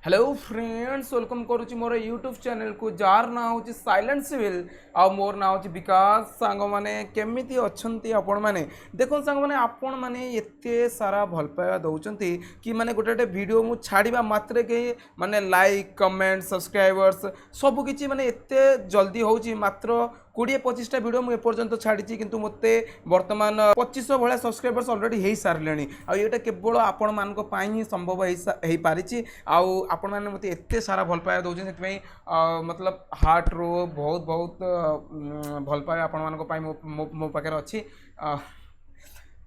Hello friends welcome करुच्ची मोर YouTube channel को jar ना हूँ साइलेंट सिविल आ मोर ना हूँ विकास सांग मैंने केमी अच्छा आपण मैंने देखो सांग मैंने आपण मैंने एते सारा भल पाइबा दौरान कि माने गोटे गोटे वीडियो मु छाड़ा मात्रे के माने लाइक कमेंट सब्सक्राइबर्स सबकि माने एते जल्दी होची मात्र 20-25टा वीडियो मुझे एपर्यंत छाड़ी किंतु मते वर्तमान 2500 भाया सब्सक्राइबर्स ऑलरेडी हो सारे आईटा केवल आपण मान ही संभव हो पारी आपण मैंने मत एत सारा भल पाया दौरान से मतलब हार्ट रो बहुत बहुत भल पाया आपण मान मो पाखे अच्छी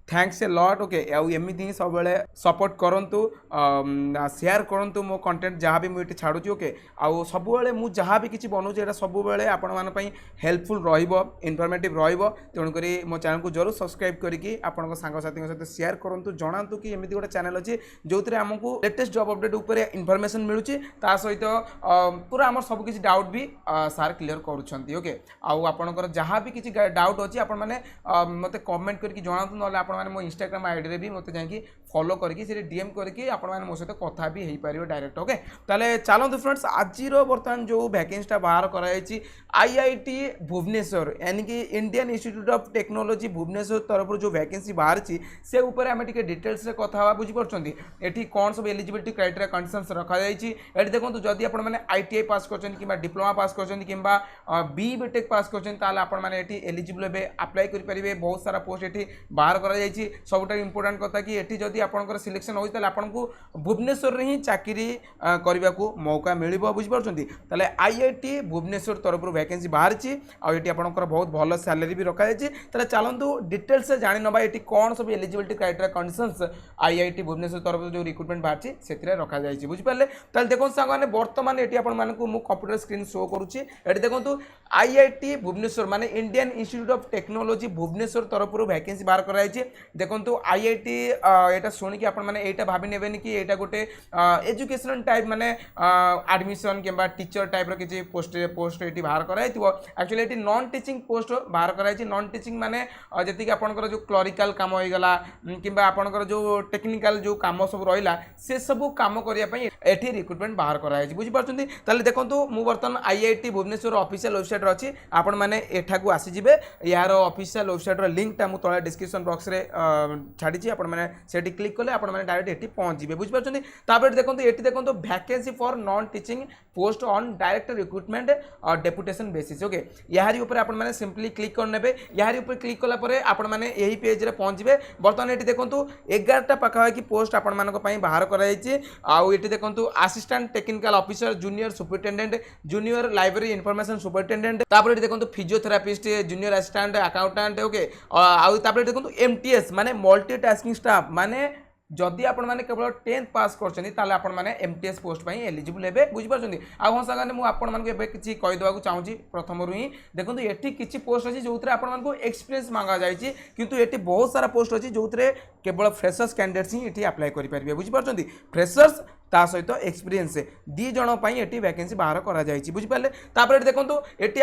थैंक्स ए लॉट ओके एमती ही सब सपोर्ट करूँ शेयर करूँ मो कंटेंट जहाँ भी मुझे छाड़ूँ ओके आउ सब मुझे जहाँ भी किसी बनाऊँ यहाँ सब आपण मानी हेल्पफुल इनफॉर्मेटिव तेणुक मो चैनल को जरूर सब्सक्राइब करके आपण सांगसाथी सहित शेयर करूँ जनातु कि एमती गोटे चैनल अच्छी जो आमको लेटेस्ट जॉब अपडेट उपर इनफॉरमेशन मिलूँ ता सहित पूरा आम सब किसी डाउट भी सार क्लीयर करुँच ओके आउ जहाँ भी किसी डाउट अच्छी आपण मैंने मत कमेंट करके जनातु ना मैंने मो इंस्टाग्राम आईडी रे भी मत जाकि फॉलो करके डीएम करके आपण मैंने मो सहित कथा भी हो पार डायरेक्ट ओके ताले चलते फ्रेंड्स आज बर्तमान जो वैकेंसीटा बाहर कराई आईआईटी भुवनेश्वर यानी कि Indian Institute of Technology Bhubaneswar तरफ जो वैकेंसी बाहर से ऊपर आम टे डिटेल्स रे कथा हवा बुझीपार्टी एटी कौन सब एलिजिबिलिटी क्राइटेरिया कंडीशंस रखा जाइए ये देखो जदि आप आईटीआई पास कर डिप्लोमा पास कर बी बीटेक पास कर एलिजिबल हे अप्लाई करेंगे बहुत सारा पोस्ट ये बाहर कर सबुठ इंपोर्टाट कथा कि ये जदि आपंकर सिलेक्शन हो आपको भुवनेश्वर ही चाकरी करने को मौका मिल बुझीपार्टी ताले आईआईटी भुवनेश्वर तरफ वैकेंसी बाहर आईटी आपंकर बहुत भल सैलरी भी रखा जाए चलतु डिटेल्स से जानी ना ये कौन सब eligibility criteria conditions IIT Bhubaneswar तरफ जो रिक्रुटमेंट बाहर से रखा जाए बुझिपारे ताले देखो सांग बर्तमान ये कंप्यूटर स्क्रीन शो करुच्ची ये देखो आईआईटी भुवनेश्वर माने Indian Institute of Technology Bhubaneswar तरफ वैकेंसी बाहर कराई देखो आईआईटी यहाँ शुणिकी आपटा भावी ने कि यहाँ गोटे एजुकेशनल टाइप माने एडमिशन कि टीचर टाइप किसी पोस्ट ये बाहर कराई एक्चुअली ये नॉन टीचिंग पोस्ट बाहर कराई नॉन टीचिंग माने जी आपंकर जो क्लरिकल कम होगा कि आपंकर जो टेक्निकल जो कम सब रहा से सब कम करने ये रिक्रुटमेंट बाहर कराई बुझीपार्टी ताले देखो मुझे बर्तमान आईआईटी भुवनेश्वर ऑफिशियल वेबसाइट अच्छी आपण मैंने एठाकू आसीजे यार ऑफिशियल वेबसाइट लिंकटा मुझे तले डिस्क्रिप्शन बॉक्स रे छाड़ी आपण मैंने सेठी क्लिक कले आपण मैंने डायरेक्ट ये पहुँच जाए बुझीपार्टी तापर देखो ये देखो vacancy for non teaching post on direct recruitment deputation basis okay यार ऊपर आपण मैंने सिंपली क्लिक करने यार ऊपर क्लिक कलापर आपण मैंने यही पेज रे पहुँचे बर्तमान ये देखो 11टा पाखापाखि पोस्ट आपण मान बाहर कराई आउ ये देखो assistant technical officer junior superintendent junior library information superintendent तापर देखो physiotherapist junior assistant accountant okay आउ तापर देखो एमटीएस माने मल्टीटास्किंग स्टाफ माने जदि आपण मैंने केवल 10th पास कर एमटीएस पोस्ट एलिजिबल हे बुझीपार्टी आउ सांगे मुझे किसी कहीदेवा चाहूँगी प्रथम ही देखो ये किसी पोस्ट अच्छी जो आपको एक्सपीरियंस मांगा जाए किंतु ये बहुत सारा पोस्ट अच्छी जो केवल फ्रेशर्स कैंडिडेट्स ही ये अप्लाई करेंगे बुझीपार्टी फ्रेशर्स ता सहित एक्सपीरियंस दी जन ये वैकेंसी बाहर करा जाए बुझीपारे तापर देखो ये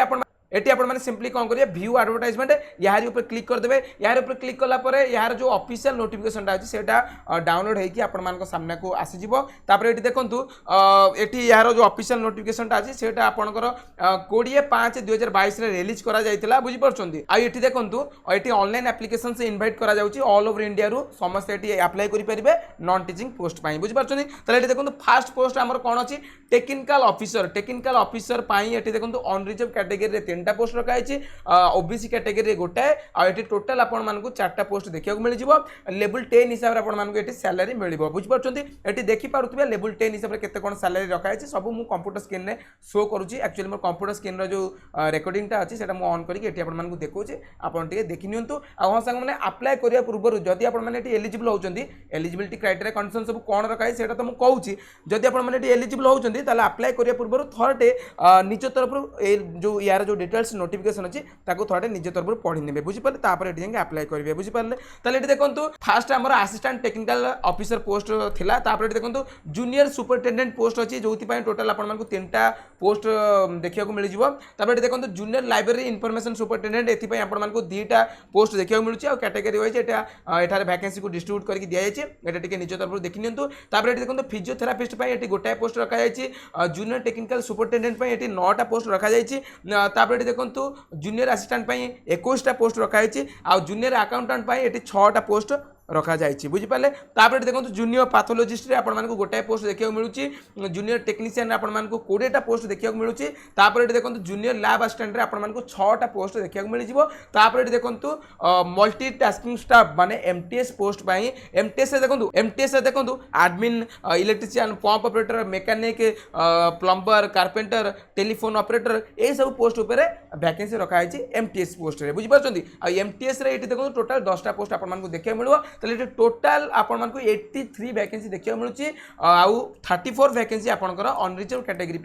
आप सिंपली कौन करेंगे व्यू एडवर्टाइजमेंट यार ऊपर क्लिक करदे यार ऊपर क्लिक कलापर यार जो ऑफिशियल नोटिफिकेशन अच्छी से डाउनलोड होकर सामने को आसीजिवो तापर ये देखो ये यार जो ऑफिशियल नोटिफिकेशन अच्छी से आपंकर 20/5/2022 रिलीज करा जाइतिला बुझीपार्टी आ ये देखो ये ऑनलाइन एप्लिकेशन से इनवाइट करा जाउची ऑल ओवर इंडिया रु समस्त ये अप्लाई करेंगे नॉन टीचिंग पोस्ट बुझीपार्टी ताले देखो फास्ट पोस्ट आमर कौन अच्छी टेक्निकल ऑफिसर ये देखो अनरिजर्व कैटेगरी 3टा पोस्ट रखाई ओबीसी कैटेगरी गोटाए आठी टोटाल आपको 4टा पोस्ट देखा मिल लेवल 10 हिसाब से सैलरी मिल बुझीपार्टी ये देखिपे लेवल 10 हिसाब से केते कौन सैलरी रखाई सब मुझे कंप्यूटर स्क्रीन में शो करुँची एक्चुअली मोर कंप्यूटर स्क्रीन जो रेकर्डिंगटा अच्छी से ऑन करके देखा आपटे देखी नियंतु आ सांग मैंने अप्लाई करने पूर्व जदि आपने एलिजिबल होती एलिजिबिलिटी क्राइटेरिया कंडीशन सब कौन रखाई से तो मुझे कहूँ जदि आपने एलिजिबल होती अप्लाई करने पूर्व थरटे निज तरफ जो यार जो डिटेल्स नोटिफिकेशन अच्छी थोड़े निज तरफ पढ़ी ने बुझीपारे तापर ये जाके अप्लाई करेंगे बुझीपारे ताले ये देखो फास्ट आम असिस्टेंट टेक्निकल ऑफिसर पोस्ट थिला तापर ये देखो जूनियर सुपरिटेंडेंट पोस्ट अच्छी जो टोटाल आपको 3टा पोस्ट देखा मिल जाए देखो जूनियर लाइब्रेरी इनफॉरमेशन सुपरिटेंडेंट एपाई आपको 2टा पोस्ट देखा मिलूँ और कैटेगरी वाइज एठार वैकेंसी को डिस्ट्रीब्यूट करके दी जाए निज तरफ देखी नियंतु तापर देखो फिजियोथेरापिस्ट ये गोटाए पोस्ट रखा जाए जूनियर टेक्निकल सुपरिटेंडेंट ये 9टा पोस्ट रखा जाए तापर देखो जूनियर असिस्टेंट 21टा पोस्ट रखा जाए आ जूनियर अकाउंटेंट ये 6टा पोस्ट रखा जाए बुझीपारे तापर देखो जूनियर पैथोलॉजिस्ट आपको गोटाए पोस्ट देखा मिलूँ जूनियर टेक्नीशियन आपको 20टा पोस्ट देखा मिलूँ तापर देखो जूनियर लैब असिस्टेंट आपको 6टा पोस्ट देखा मिल जाए देखो मल्टी टास्किंग स्टाफ माने एमटीएस पोस्ट एमटीएस देखो admin electrician pump operator mechanic plumber carpenter telephone operator ये सब पोस्ट उपर वैकेंसी रखा है एमटीएस पोस्ट रे बुझिपारछंती आ एमटीएस रे देखो टोटल 10टा पोस्ट आपको देखा मिलवा ताले टोटाल आपको 83 वैकेंसी देखा मिलूँ आउ 34 वैकेंसी आपंकर अनरिजर्व कैटेगरी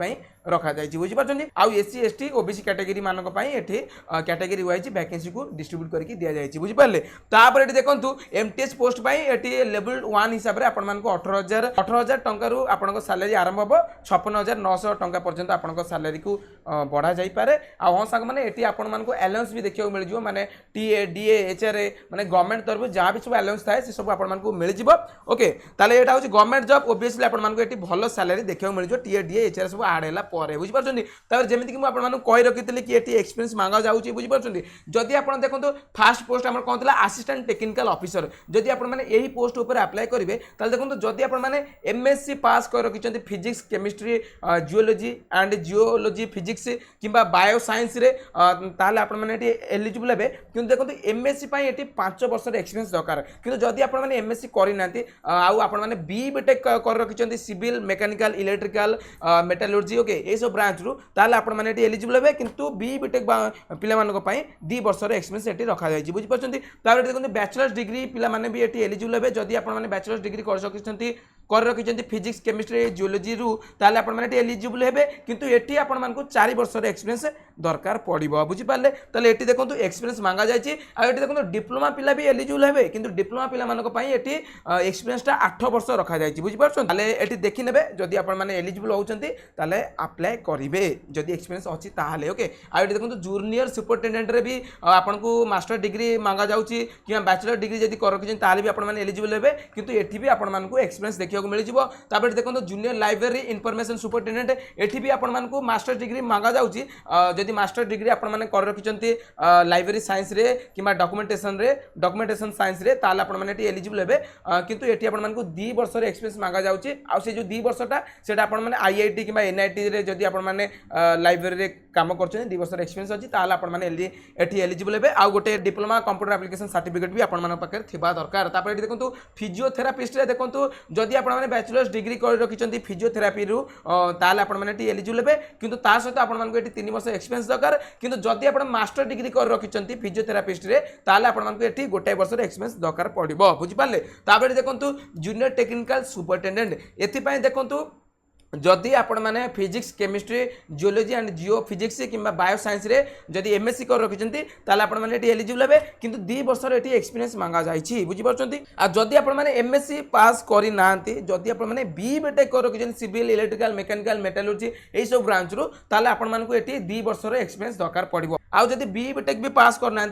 रखा जाए बुझीपार आउ एससी एसटी ओबीसी कैटेगरी मानक ये कैटेगरी वाइज वैकेंसी को डिस्ट्रीब्यूट करके दि जाए बुझीपारे तापर ये देखो एमटीएस पोस्ट ये लेवल 1 हिसाब से आपको 18,000 टंकार आपको सैलरी आरंभ हम 56,900 टंका पर्यंत आपको सैलरी को बढ़ा जापे हाँ सांग मैंने ये आपको अलाउंस भी देखा मिल जाए माने टीए डीए एचआरए माने गवर्नमेंट तरफ जहाँ भी सब अलाउंस थाए से सब आपको मिल जाए ओके ताले यहाँ हूँ गवर्नमेंट जॉब ओबीएसली आपको ये भल सैलरी देखा मिल जाए टीए डीए एचआरए सब आड है बुझीपार जमीक मुझे कही रखी कि ये एक्सपीरियंस मांगा जाऊँगी बुझीपार जदि आप देखो फास्ट पोस्ट आम कौन असिस्टेंट टेक्निकल ऑफिसर जदि आप यही पोस्ट उपर अप्लाई करेंगे देखो जदि आप एमएससी पास कर रखी physics chemistry geology and geology physics किंबा बायो साइंस रे ताले आप एलिजिबल हे कि देखो एमएससी ये 5 वर्ष एक्सपीरियंस दरकार कि जदि आप एमएससी करना आप बी बीटेक कर रखी civil mechanical electrical metallurgy okay ये सब ब्रांच रू ताले आप एलिजिबल हे किंतु बी बीटेक पिला 2 वर्ष एक्सपीरियंस ये रखा जाए बुझीपार देखो बैचलर्स डिग्री पिला भी ये एलिजिबल हे जदि आप बैचलर्स डिग्री कर रखी फिजिक्स केमिस्ट्री जियोलॉजी रू ताले आप एलिजिबल हे किंतु ये आपको 4 वर्ष एक्सपीरियंस दरकार पड़ो बुझीपारे ताले ये देखो एक्सपीरियंस मांगा जाए आ देखो डिप्लोमा पिला भी एलिजिबल हे किंतु डिप्लोमा पिला ये एक्सपीरियंसटा 8 वर्ष रखा जाए बुझीपार ये देखी ने जदि आप एलिजिबल होती अप्लाई करेंगे जदि एक्सपीरियंस अच्छी ताले ओके आ ये देखो जूनियर सुपरिटेंडेंट रे भी आपको मास्टर डिग्री मांगा जाऊँगी कि बैचलर डिग्री जदि कर रखी भी आप एलिजिबल हे किंतु ये भी आपको एक्सपीरियंस देखा मिल जाए देखो जूनियर लाइब्रेरी इनफॉरमेशन सुपरिटेंडेंट ये भी आपको मास्टर डिग्री मांगा जाऊँगी जदि मास्टर डिग्री आप कर रखी लाइब्रेरी साइंस रे कि डॉक्यूमेंटेशन साइंस रे ताले आप एलिजिबल हे किंतु ये आपको 2 वर्ष एक्सपीरियंस मांगा जाऊँगी आ से जो 2 वर्षटा से आईआईटी कि एनआईटी रे जदि आप लाइब्रेरी रे काम कर 2 वर्ष एक्सपीरियंस अच्छी ताले आप एलिजिबल हे आ गोटे डिप्लोमा कंप्यूटर एप्लिकेशन सर्टिफिकेट भी आपन पाखे थिबा दरकार तापर देखो फिजियोथेरापिस्ट रे देखो जदि आप बैचलर्स डिग्री कर रखी फिजियोथेरापी रू ताले आप एलिजिबल हे किंतु ता सहित आपको ये 3 वर्ष एक्सपीरियंस दरकार किंतु जदि आप मास्टर डिग्री कर रखी फिजियोथेरापिस्ट रे ताले आपको ये गोटाए वर्ष एक्सपीरियंस दरकार पड़ो बुझीपारे तापर देखो जूनियर टेक्निकल सुपरिटेंडेंट एपाई देखो जदि आपण मैंने physics chemistry geology and Jio physics कि बायो साइंस रे जदि एमएससी कर रखी ताले आपण मैंने एलिजिबल हे किंतु 2 वर्ष ये एक्सपीरियंस मांगा जाए बुझीपार आ जदि आपण मैंने एमएससी पास करना जदि आपण मैंने बी बीटेक कर रखी सिविल इलेक्ट्रिकल मेकानिकल मेटालर्जी यही सब ब्रांच रू ताले आपण मानकु ये 2 वर्ष एक्सपीरियंस दरकार पड़ो आउ जदि बी बीटेक भी पास करना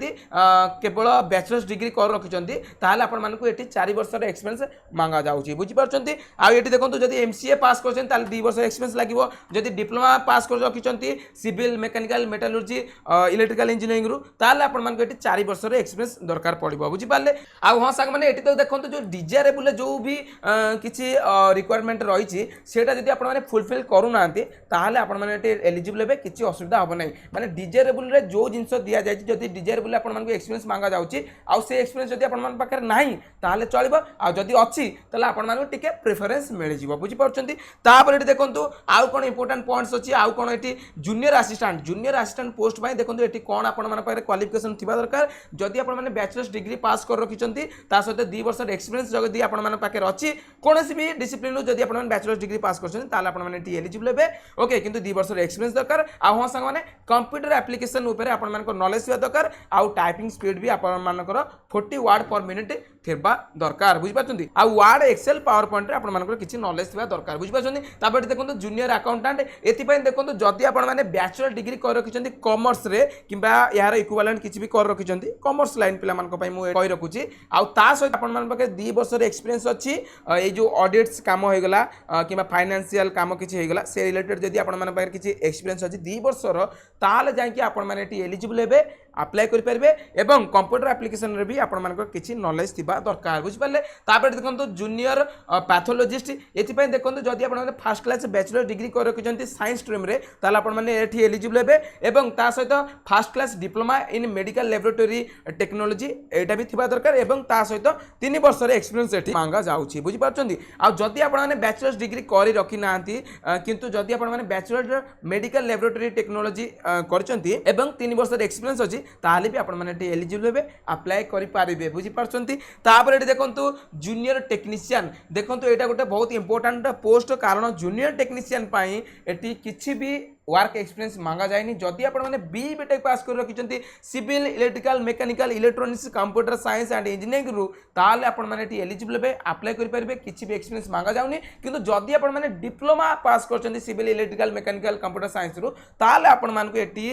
केवल बैचलर्स डिग्री कर रखी ताले आपण मानकु ये 4 वर्ष एक्सपीरियंस मांगा जाऊँगी बुझीपार आउ ये देखो जदि एमसीए पास कर 2 वर्ष एक्सपीरियंस लगे जदि डिप्लोमा पास कर रखी civil mechanical metallurgy electrical engineering रू ताले आपण मानकु ये 4 वर्ष एक्सपीरियंस दरकार पड़ो बुझीपारे आउ हाँ सांग मैंने ये तो देखो जो डिजायरेबल जो भी किसी रिक्वायरमेंट रही सेटा जदि आप फुलफिल करूना ताहले आपण माने एलिजिबल हे किसी असुविधा हम ना माने डिजायरेबल रे जो जिनस दि जाए जदि डिजायरेबल आपण मानकु एक्सपीरियंस मांगा जाउची आउ से एक्सपीरियंस जदि आपण मान पाखर नाही ताहले चलिबो आ जदि अछि ताहले आपण मानकु टिके प्रेफरेंस मिल जिवो बुझी परछंती तापर तापर एटी देखंतु आउ कोन इंपोर्टेंट पॉइंट्स अछि आउ कोन एटी जूनियर असिस्टेंट पोस्ट पय देखंतु एटी कोन आपण मन पारे क्वालिफिकेशन थिबा दरकार जदि आपण माने बैचलर्स डिग्री पास कर रखिचंती ता सहित 2 वर्ष एक्सपीरियंस जदि आपण मन पाके अछि कोनोसी भी डिसिप्लिन जदि आपण माने बैचलर्स डिग्री पास करछन ताले आपण माने एटी एलिजिबल हेबे ओके किंतु 2 वर्ष एक्सपीरियंस दरकार आ हो संग माने कंप्यूटर एप्लीकेशन ऊपर आपण मन को नॉलेज थिबा दरकार आ टाइपिंग स्पीड भी आपण मन को 40 वर्ड पर मिनिट थिबा दरकार बुझि पाछंती आ वर्ड एक्सेल पावर पॉइंट रे आपण मन को किछि नॉलेज थिबा दरकार बुझि पाछंती तापर देखंतु जूनियर अकाउंटेंट एति पय देखंतु जदि आपण माने बैचलर डिग्री कर रखिचंती कॉमर्स रे किबा यार इक्विवेलेंट किछि भी कर रखिचंती कॉमर्स लाइन पिला मन को पय मु कहि रखुची आ ता सहित आपण मन पाके 2 वर्ष रे एक्सपीरियंस अछि ए जो ऑडिट्स काम होय गेला किबा फाइनेंशियल काम किछि होय गेला से रिलेटेड जदि आपण मन पाके किछि एक्सपीरियंस अछि 2 वर्ष रो ताले जाय कि आपण माने एटी एलिजिबल हेबे अप्लाई करि परबे एवं कंप्यूटर एप्लीकेशन रे भी आपण मन को किछि नॉलेज थिबा दरकार बुझ पाले तापर देखंतु जूनियर पैथोलॉजिस्ट एति पय देखंतु जदि आपण माने फर्स्ट क्लास बैचलर डिग्री कर रखिचंती साइंस स्ट्रीम रे ताले आपण माने एठी एलिजिबल हेबे एवं ता सहित first class diploma in medical laboratory technology एटा भी थिबा दरकार एवं ता सहित 3 वर्ष रे एक्सपीरियंस एठी मांगा जाउची बुझि पारछंती आ जदि आपण माने बैचलर्स डिग्री करि रखि नांती किंतु जदि आपण माने बैचलर मेडिकल लैबोरेटरी टेक्नोलॉजी करछंती एवं 3 वर्ष रे एक्सपीरियंस अछि ताले भी आपण माने एठी एलिजिबल हेबे अप्लाई करि पारिबे बुझि पारछंती तापर एठी देखंतु जूनियर टेक्नीशियन देखंतु एटा गोटे बहुत इंपोर्टेंट पोस्ट कारण जूनियर टेक्नीशियन पई एठी किछि भी वर्क एक्सपीरियंस मांगा जाएनी जदि आपण माने बी बीटेक पास कर रखिचंती civil electrical mechanical electronics computer science and engineering रु ताले आपण माने एटी एलिजिबल हेबे अप्लाई करि परिबे किछि भी एक्सपीरियंस मांगा जाउनी किंतु जदि आपण माने डिप्लोमा पास करचंती civil electrical mechanical computer science रु ताले आपण मान को एटी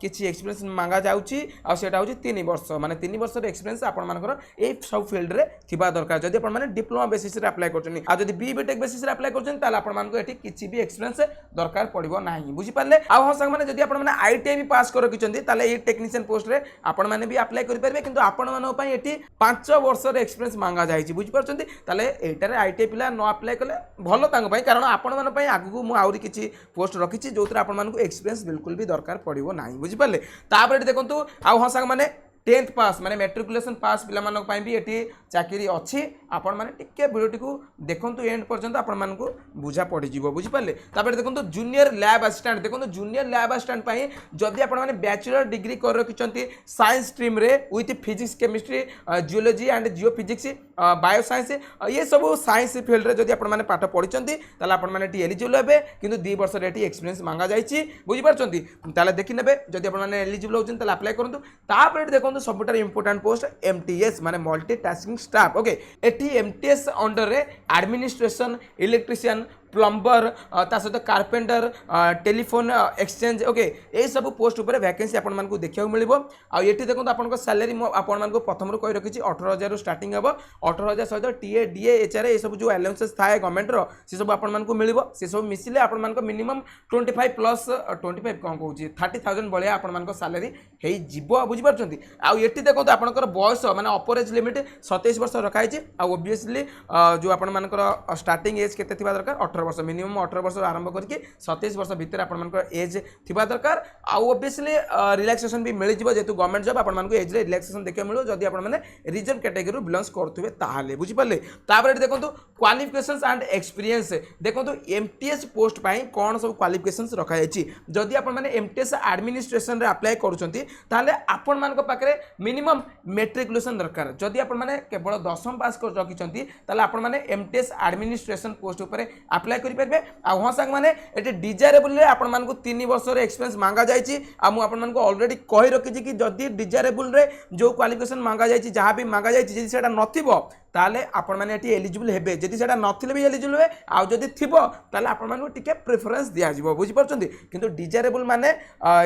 किछि एक्सपीरियंस मांगा जाउची आ सेटा होची 3 वर्ष माने 3 वर्ष रे एक्सपीरियंस आपण मानकर ए सब फील्ड रे थिबा दरकार जदि आपण माने डिप्लोमा बेसिस रे अप्लाई करचनी आ जदि बी बीटेक बेसिस रे अप्लाई करचनी ताले आपण मान को एटी किछि भी एक्सपीरियंस दरकार पड़िबो नाही बुझि पारले आ हो संग माने जदि आपण माने आईटीआई भी पास कर रखिचंती ताले ए टेक्नीशियन पोस्ट रे आपण माने भी अप्लाई करि परबे किंतु आपण मानो पई एटी 5 वर्ष रे एक्सपीरियंस मांगा जायछि बुझि परछंती ताले एटा रे आईटीआई पिला न अप्लाई कले भलो तांग पई कारण आपण मानो पई आगु मु आउरी किछि पोस्ट रखिछि जोतरा आपण मानको एक्सपीरियंस बिल्कुल भी दरकार पड़िबो नाही बुझि पारले तापर देखंतु आ हो संग माने 10th पास माने मैट्रिकुलेशन पास पिला मानक पई भी एटी चाकरी अछि आपण माने टिके वीडियो को देखंतु एंड पर्यंत आपण मानको बुझा पड़ी जिवो बुझि पाले तापर देखंतु जूनियर लैब असिस्टेंट देखंतु जूनियर लैब असिस्टेंट पई जदि आपण माने बैचलर डिग्री कर रखिचंती साइंस स्ट्रीम रे with physics chemistry geology and geophysics bio science ये सब साइंस फील्ड रे जदि आपण माने पाठ पढिचंती ताले आपण माने एटी एलिजिबल हेबे किंतु 2 वर्ष रे एटी एक्सपीरियंस मांगा जायछि बुझि परछंती ताले देखि नेबे जदि आपण माने एलिजिबल होचन ताले अप्लाई करंतु तापर देखंतु सबुठार इंपोर्टेंट पोस्ट एमटीएस माने multitasking staff okay eighty MTS under रे एडमिनिस्ट्रेशन इलेक्ट्रिशियन प्लम्बर ता सहित कारपेंटर टेलीफोन एक्सचेंज ओके ए सब पोस्ट ऊपर वैकेंसी आपण मानकु देखियो मिलिबो आ एठी देखंतु आपण को सैलरी आपण मानकु प्रथम रु कहि रखिछि 18000 रु स्टार्टिंग हेबो 18000 सहित टीए डीए एचआर ए सब जो अलाउंसेस थाए गवर्नमेंट रो से सब आपण मानकु मिलिबो से सब मिसिले आपण मानकु मिनिमम 25 प्लस 25 कोन कहूछि 30000 बळिया आपण मानकु सैलरी हेई जिवो बुझि परछंती आ एठी देखंतु आपणकर बयस माने अपर एज लिमिट 27 वर्ष रखाइछि आ ऑब्वियसली जो आपण मानकर स्टार्टिंग एज केते थिबा दरकार 18 वर्ष मिनिमम 18 वर्ष आरंभ करके 27 वर्ष भीतर आपण मानकर एज थिबा दरकार आ ऑब्वियसली रिलैक्सेशन भी मिल जिवो जेतु गवर्नमेंट जॉब आपण मानकु एज रे रिलैक्सेशन देखियो मिलो जदि आपण माने रिजर्व कैटेगरी बिलोंग्स करथुबे ताहाले बुझि परले तापर एठी देखंतु क्वालिफिकेशंस एंड एक्सपीरियंस देखंतु एमटीएस पोस्ट पई कोन सब क्वालिफिकेशंस रखा जायछि जदि आपण माने एमटीएस एडमिनिस्ट्रेशन रे अप्लाई करूछंती ताहाले आपण मानक पाकरे मिनिमम मैट्रिकुलेशन दरकार जदि आपण माने केवल 10th पास कर रखिछंती ताहाले आपण माने एमटीएस एडमिनिस्ट्रेशन पोस्ट ऊपर अप्लाई करि परबे आ हो संग माने एटे डिजायरेबल रे आपण मानकु 3 वर्ष रे एक्सपीरियंस मांगा जायछि आ मु आपण मानकु ऑलरेडी कहि रखिछि कि जदि डिजायरेबल रे जो क्वालिफिकेशन मांगा जायछि जहां भी मांगा जायछि जदि सेटा नथिबो ताले आपण माने एटी एलिजिबल हेबे जदि सेटा नथिले भी एलिजिबल हेबे आ जदि थिबो ताले आपण मानकु टिके प्रेफरेंस दिया जिवो बुझि परछंती किंतु डिजायरेबल माने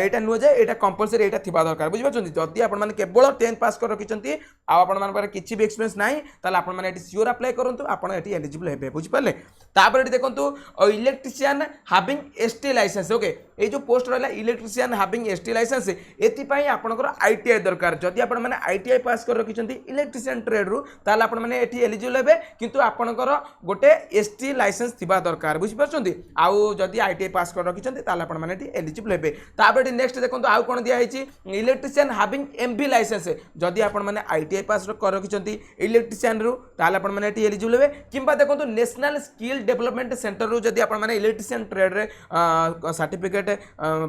एटा नुह जे एटा कंपलसरी एटा थिबा दरकार बुझि परछंती जदि आपण माने केवल 10th पास कर रखिछंती आ आपण मान पर किछि भी एक्सपीरियंस नाही ताले आपण माने एटी सियोर अप्लाई करंतु आपण एटी एलिजिबल हेबे बुझि परले तापर एटी देखंतु electrician having ST licence okay ए जो पोस्ट रहला इलेक्ट्रिशियन हैविंग एसटी लाइसेंस एति पई आपनकर आईटीआई दरकार जदि आपण माने आईटीआई पास कर रखिछंती इलेक्ट्रिशियन ट्रेड रु ताले आपण माने एटी एलिजिबल हेबे किंतु आपनकर गोटे एसटी लाइसेंस थिबा दरकार बुझि परछंती आउ जदी आईटीआई पास कर रखिछंती ताले आपण माने एटी एलिजिबल हेबे तापर नेक्स्ट देखंतु आउ कोन दिया हैछि इलेक्ट्रिशियन हैविंग एमबी लाइसेंस जदी आपण माने आईटीआई पास कर रखिछंती इलेक्ट्रिशियन रु ताले आपण माने एटी एलिजिबल हेबे किंबा देखंतु नेशनल स्किल डेवलपमेंट सेंटर रु जदी आपण माने इलेक्ट्रिशियन ट्रेड रे सर्टिफिकेट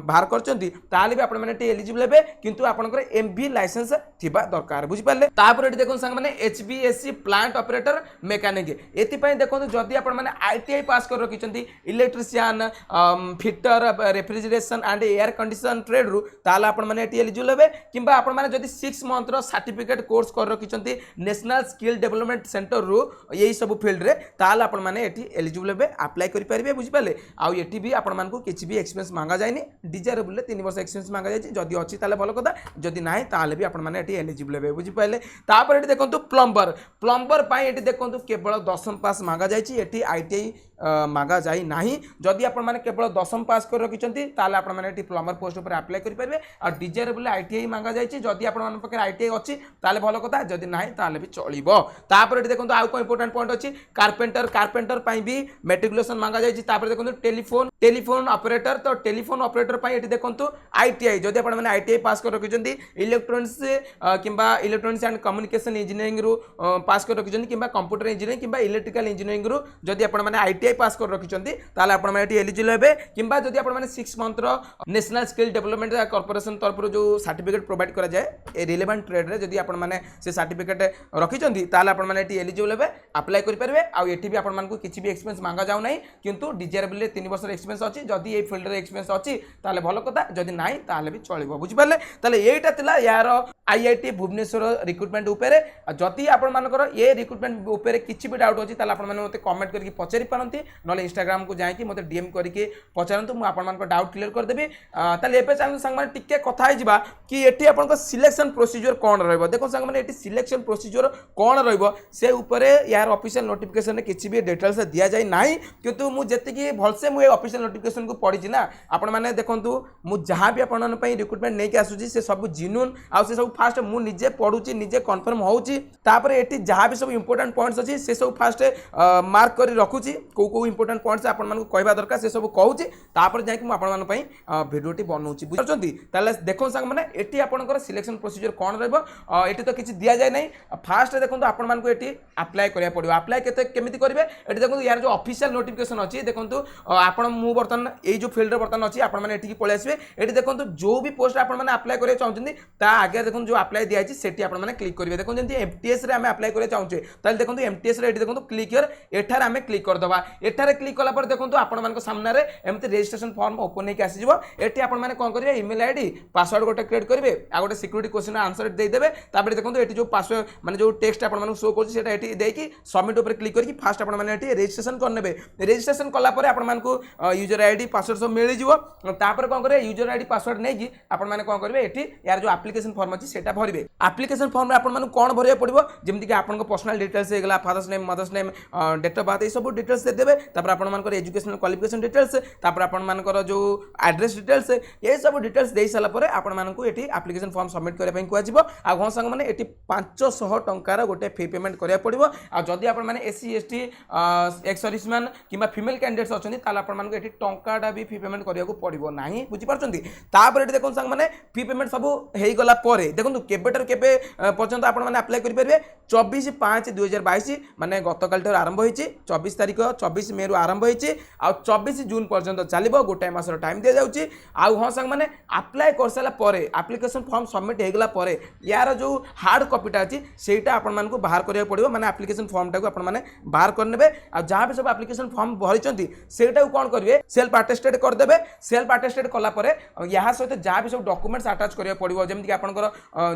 बाहर करछंती ताले भी आपण माने एटी एलिजिबल हेबे किंतु आपनकर एमबी लाइसेंस थिबा दरकार बुझि पाले तापर एटी देखन संग माने एचबीएससी प्लांट ऑपरेटर मैकेनिक एति पय देखंतु जदी आपण माने आईटीआई पास कर रखिछंती electrician fitter refrigeration and air condition trade रु ताला आपण माने एटी एलिजिबल हेबे किंबा आपण माने जदी 6 मंथ रो सर्टिफिकेट कोर्स कर रखिछंती नेशनल स्किल डेवलपमेंट सेंटर रु यही सब फील्ड रे ताला आपण माने एटी एलिजिबल हेबे अप्लाई करि परिबे बुझि पाले आ एटी भी आपण मानकु किछि भी एक्सपीरियंस मांगा जायनी डिजायरेबल 3 वर्ष एक्सपीरियंस मांगा जायछि जदी अछि ताले भलो कथा जदी नाही ताले भी आपण माने एटी एलिजिबल हेबे बुझि पाले तापर एटी देखंतु प्लम्बर पाई एटी देखंतु केवल 10th पास मांगा जायछि एटी आईटीआई मांगा जाई नाही जदी आपण माने केवल 10th पास कर रखिछंती ताले आपण माने एटी प्लम्बर पोस्ट ऊपर अप्लाई करि परिबे आ डिजायरेबल आईटीआई मांगा जायछि जदी आपण मान पकर आईटीआई अछि ताले भलो कथा जदी नाही ताले भी चलिबो तापर एटी देखंतु आउ को इंपोर्टेंट पॉइंट अछि कारपेंटर पाई भी मैट्रिकुलेशन मांगा जायछि तापर देखंतु टेलीफोन ऑपरेटर तो टेलीफोन ऑपरेटर पाई एटी देखंतु आईटीआई जदी आपण माने आईटीआई पास कर रखिछंती इलेक्ट्रॉनिक्स किंबा इलेक्ट्रॉनिक्स एंड कम्युनिकेशन इंजीनियरिंग रु पास कर रखिछंती किंबा कंप्यूटर इंजीनियरिंग किंबा इलेक्ट्रिकल इंजीनियरिंग रु जदी आपण माने आईटीआई पास कर रखिछंती ताले आपण माने एटी एलिजिबल हेबे किंबा जदी आपण माने 6 मंथ रो नेशनल स्किल डेवलपमेंट कॉर्पोरेशन तरफ रो जो सर्टिफिकेट प्रोवाइड करा जाय ए रिलेवेंट ट्रेड रे जदी आपण माने से सर्टिफिकेट रखिछंती ताले आपण माने एटी एलिजिबल हेबे अप्लाई करि परबे आ एटी भी आपण मानकु किछि भी एक्सपीरियंस मांगा जाउ नै किंतु डिजायरेबल 3 वर्ष एक्सपीरियंस अछि जदी ए फील्ड रे एक्सपीरियंस अछि ताले भलो कथा जदी नाही ताले भी चलिबो बुझि पाले ताले एटा तिला यार आईआईटी भुवनेश्वर रिक्रुटमेंट उपरे जदी आपण मानकर ए रिक्रुटमेंट उपरे किछि भी डाउट अछि ताले आपण माने मते कमेंट करके पचारि पारंती नले इंस्टाग्राम को जाय कि मते डीएम करके पचारंतु मु आपण मानकर डाउट क्लियर कर देबी ताले एपे चांग संग माने टिके कथा आइ जिबा कि एटी आपण को सिलेक्शन प्रोसीजर कोन रहबो देखो संग माने एटी सिलेक्शन प्रोसीजर कोन रहबो से उपरे यार ऑफिशियल नोटिफिकेशन रे किछि भी डिटेल्स दिया जाय नाही किंतु मु जति कि भलसे मु ए ऑफिशियल नोटिफिकेशन को पढि छि ना आपण माने देखंतु मु जहां भी आपण मन पई रिक्रुटमेंट नै के आसु से सब जिनुन आ से सब फास्ट मु निजे पढुची निजे कंफर्म होउची तापर एटी जहां भी सब इंपोर्टेंट पॉइंट्स अछि से सब फास्ट मार्क करी रखुची को इंपोर्टेंट पॉइंट्स आपण मन को कहबा दरकार से सब कहूची तापर जाय कि मु आपण मन पई वीडियोटी बनौची बुझछंती ताले देखो संग माने एटी आपनकर सिलेक्शन प्रोसीजर कोन रहबो एटी तो किछि दिया जाय नै फास्ट देखंतु आपण मन को एटी अप्लाई करिया पड़िबो अप्लाई केते केमिति करिवे एटी देखंतु यार जो ऑफिशियल नोटिफिकेशन अछि देखंतु आपण मु बर्तन ए जो फील्ड रे बर्तन अछि आपण माने एटी की पळे आसीबे एटी देखंतु जो भी पोस्ट आपण माने अप्लाई करिया चाहउछन्ती ता आगे देखंतु जो अप्लाई दिया अछि सेटी आपण माने क्लिक करिवे देखंतु जेंति एमटीएस रे हम अप्लाई करिया चाहउछे ताले देखंतु एमटीएस रे एटी देखंतु क्लिक हियर एठार हम क्लिक कर दबा एठार क्लिक कला पर देखंतु आपण मान को सामने रे एमते रजिस्ट्रेशन फॉर्म ओपन नै के आसी जिवो एटी आपण माने कोन करिवे ईमेल आईडी पासवर्ड गोटे क्रिएट करिवे आ गोटे सिक्योरिटी क्वेश्चन आंसर दे देबे तापर देखंतु एटी जो पासवर्ड माने जो टेक्स्ट आपण मान शो करछि सेटा एटी देकी सबमिट ऊपर क्लिक करके फास्ट आपण माने एटी रजिस्ट्रेशन कर नेबे रजिस्ट्रेशन कला पर आपण मान को यूजर आईडी पासवर्ड सब मिलि जिवो तापर कोन करिवे यूजर आईडी पासवर्ड नै कि आपण माने कोन करिवे एटी यार जो एप्लीकेशन फॉर्म अछि सेटा भरिवे एप्लीकेशन फॉर्म रे आपण मान कोन भरिया पड़िबो जेमति कि आपण को पर्सनल डिटेल्स हे गेला father's name mother's name date of birth ए सब डिटेल्स दे देबे तापर आपण मान को एजुकेशनल क्वालिफिकेशन डिटेल्स तापर आपण मान को जो एड्रेस डिटेल्स ए सब डिटेल्स दे साला पर आपण मान को एटी एप्लीकेशन फॉर्म सबमिट करे पई कुआ जिवो आ घन संग माने एटी 500 टंकार गोटे फी पेमेंट करिया पड़िबो आ जदी आपण माने एससी एसटी एक्स सर्विसमैन किबा फीमेल कैंडिडेट्स अछंती ताला आपण मान को एटी टंकाटा भी फी पेमेंट करिया को पड़िबो नाही बुझी पारछंती तापर एटी देखन संग माने फी पेमेंट सब हेई गला परे देखंतु केबेटर केबे पर्यंत आपण माने अप्लाई करि परबे 24/5/2022 माने गतकाल टर आरंभ होईची 24 तारिख 24 मे रु आरंभ होईची आ 24 जून पर्यंत चलिबो गोटे मासर टाइम दिया जाउची आ हो संग माने अप्लाई करसला परे एप्लीकेशन फॉर्म सबमिट हेगला परे यार जो हार्ड कॉपीटा अछि सेटा आपण मान को बाहर करिया पड़िबो माने एप्लीकेशन फॉर्म टा को आपण माने बाहर करनेबे आ जहां भी सब एप्लीकेशन फॉर्म भरिचंती सेटा को कोन करिवे सेल्फ अटेस्टेड कर देबे सेल्फ अटेस्टेड कला परे यहा सहित जहां भी सब डॉक्यूमेंट्स अटैच करिया पड़िबो जेमति कि आपनकर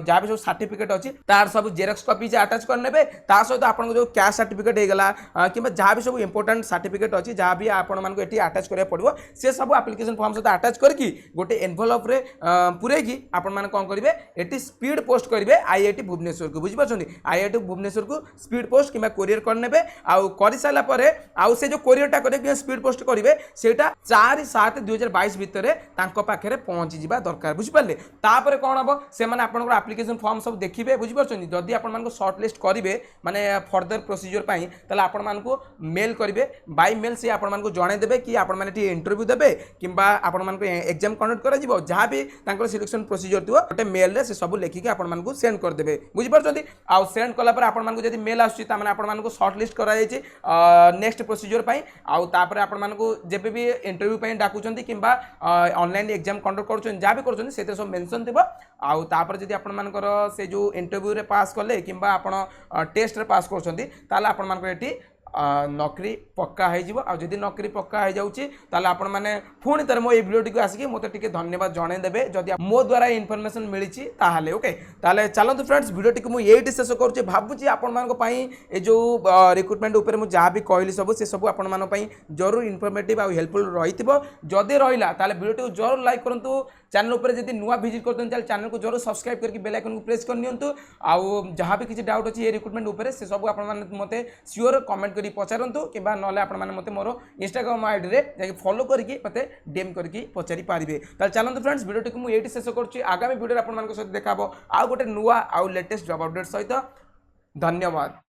जहां भी सब सर्टिफिकेट अछि तार सब जेरॉक्स कॉपी जे अटैच करनेबे ता सहित आपन जो कैश सर्टिफिकेट हेगला किबा जहां भी सब इंपोर्टेंट सर्टिफिकेट अछि जहां भी आपण मान को एटी अटैच करिया पड़िबो से सब एप्लीकेशन फॉर्म सहित अटैच करकी गोटे एनवेलप रे पुरे की आपण मान कोन करिवे एटी स्पीड पोस्ट करिवे आईआईटी भुवनेश्वर को बुझि पाछनी आईआईटी भुवनेश्वर को स्पीड पोस्ट किबा कोरियर करनेबे आ करि साला परे आ से जो कोरियर टा करे स्पीड पोस्ट करिवे सेटा 4/7/2022 भितरे तांको पाखरे पहुंची जिबा दरकार बुझि पाले तापर कोन हबो से माने आपण को एप्लीकेशन फॉर्म सब देखिबे बुझि पाछनी जदी आपण मान को शॉर्ट लिस्ट करिवे माने फर्दर प्रोसीजर पाई ताले आपण मानकु मेल करिवे बाय मेल से आपण मानकु जणे देबे कि आपण माने टी इंटरव्यू देबे किंबा आपण मानकु एग्जाम कंडक्ट करा जिवो जहाँ भी तांकर सिलेक्शन प्रोसीजर थिवो गोटे मेल रे से सब लेखि के आपण मानकु सेंड कर देबे बुझि परछंती आ सेंड कला पर आपण मानकु जदि मेल आछी ता माने आपण मानकु शॉर्ट लिस्ट करा जायछि नेक्स्ट प्रोसीजर पाई आ तापर आपण मानकु जेबे भी इंटरव्यू पाई डाकुचंती किंबा ऑनलाइन एग्जाम कंडक्ट करूछन जहाँ भी करूछन सेते सब मेंशन थिबो आउ तापर जदि आपण मानकर से जो इंटरव्यू रे पास कले किंबा आपण टेस्ट रे पास करछंती ताले आपण मानकर एठी नौकरी पक्का हो आदि नौकरी पक्का हो जाऊँगी ताले आपण मैंने पुणी तर मो भिडियो को आसिक मत टे धन्यवाद जनईदेवे जदि मो द्वारा इनफर्मेशन मिली ताहले ओके ताले चलतु फ्रेंड्स भिडियो टी मुझे ये शेष करुँचे भावुँ आपण ये जो रिक्रुटमेंट उपर मुझे जहाँ भी कहली सब से सब आपण जरूर इनफर्मेटिव आउ हेल्पफुल रही जदि रहा ताले भिडियो टी जरूर लाइक करूँ चैनल उपर जब नुआ विजिट करते चैनल को जरूर सब्सक्राइब करके बेल आइकन को प्रेस कर नियंतु आउ जहाँ भी किसी डाउट अच्छी ये रिक्रुटमेंट उपर से सब आपण मते श्योर कमेंट करी पचारतु कि ना आपण मते मोर इंस्टाग्राम आईडी रे जाके फॉलो करके मते डीएम करके पचारि पारिबे ताल चलंतु फ्रेंड्स वीडियो टी मु एटी शेष करछि आगामी वीडियो रे आपण मान सहित देखाबो आ गोटे नुआ आउ लेटेस्ट जॉब अपडेट सहित धन्यवाद।